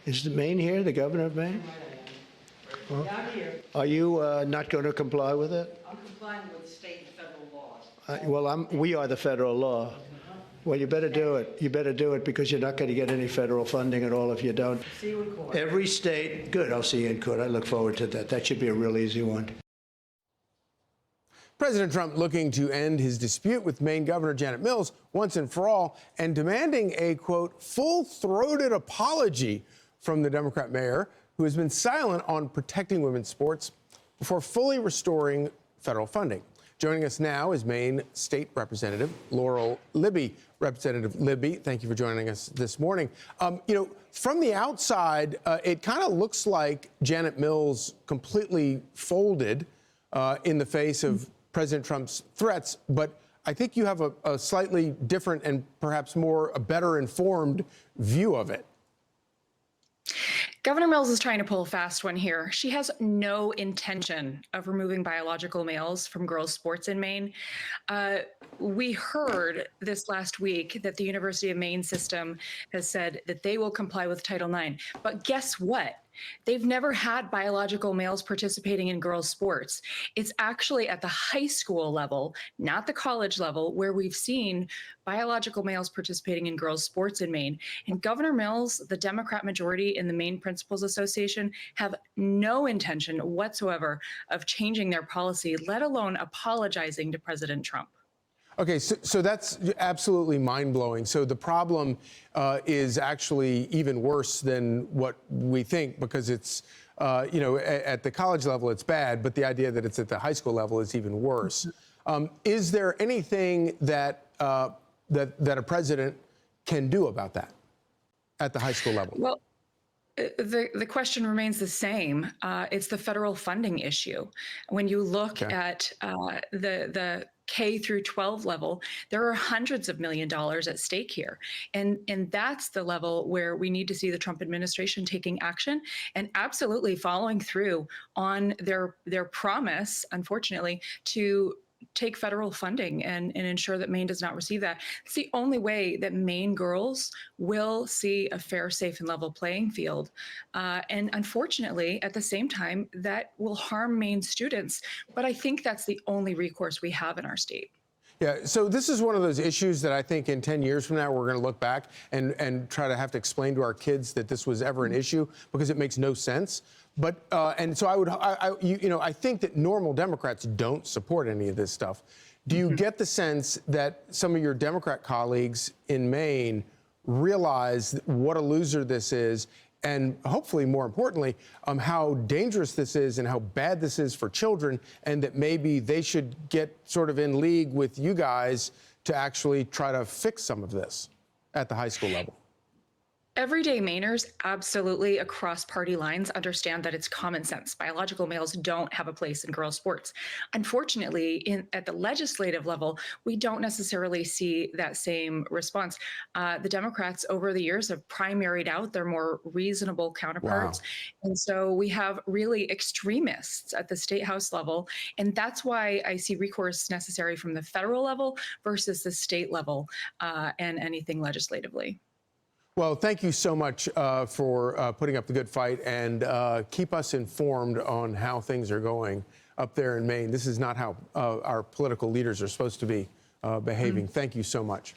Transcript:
Is the Maine here, the governor of Maine? Well, Not here. are you not going to comply with it? I'm complying with state and federal laws. Well, we are the federal law. Well, you better do it. You better do it because you're not going to get any federal funding at all if you don't. See you in court. Every state, good, I'll see you in court. I look forward to that. That should be a real easy one. President Trump looking to end his dispute with Maine Governor Janet Mills once and for all and demanding a, quote, full-throated apology from the Democrat mayor who has been silent on protecting women's sports before fully restoring federal funding. Joining us now is Maine State Representative Laurel Libby. Representative Libby, thank you for joining us this morning. From the outside, it kind of looks like Janet Mills completely folded in the face of President Trump's threats, but I think you have a slightly different and perhaps a better informed view of it. Governor Mills is trying to pull a fast one here. She has no intention of removing biological males from girls' sports in Maine. We heard this last week that the University of Maine system has said that they will comply with Title IX. But guess what? They've never had biological males participating in girls' sports. It's actually at the high school level, not the college level, where we've seen biological males participating in girls' sports in Maine. And Governor Mills, the Democrat majority in the Maine Principals Association, have no intention whatsoever of changing their policy, let alone apologizing to President Trump. Okay, so that's absolutely mind-blowing. So the problem is actually even worse than what we think because it's, at the college level it's bad, but the idea that it's at the high school level is even worse. Is there anything that that a president can do about that at the high school level? Well, the question remains the same. It's the federal funding issue. When you look at the K through 12 level, there are hundreds of millions of dollars at stake here. And that's the level where we need to see the Trump administration taking action and absolutely following through on their promise, unfortunately, to take federal funding and ensure that Maine does not receive that. It's the only way that Maine girls will see a fair, safe, and level playing field. And unfortunately, at the same time, that will harm Maine students. But I think that's the only recourse we have in our state. Yeah, so this is one of those issues that I think in 10 years from now, we're going to look back and try to have to explain to our kids that this was ever an issue because it makes no sense. But and so I think that normal Democrats don't support any of this stuff. Do you get the sense that some of your Democrat colleagues in Maine realize what a loser this is? And hopefully, more importantly, how dangerous this is and how bad this is for children, and that maybe they should get sort of in league with you guys to actually try to fix some of this at the high school level? Everyday Mainers, absolutely across party lines, understand that it's common sense. Biological males don't have a place in girls' sports. Unfortunately, at the legislative level, we don't necessarily see that same response. The Democrats over the years have primaried out their more reasonable counterparts. Wow. And so we have really extremists at the state house level. And that's why I see recourse necessary from the federal level versus the state level and anything legislatively. Well, thank you so much for putting up the good fight and keep us informed on how things are going up there in Maine. This is not how our political leaders are supposed to be behaving. Thank you so much.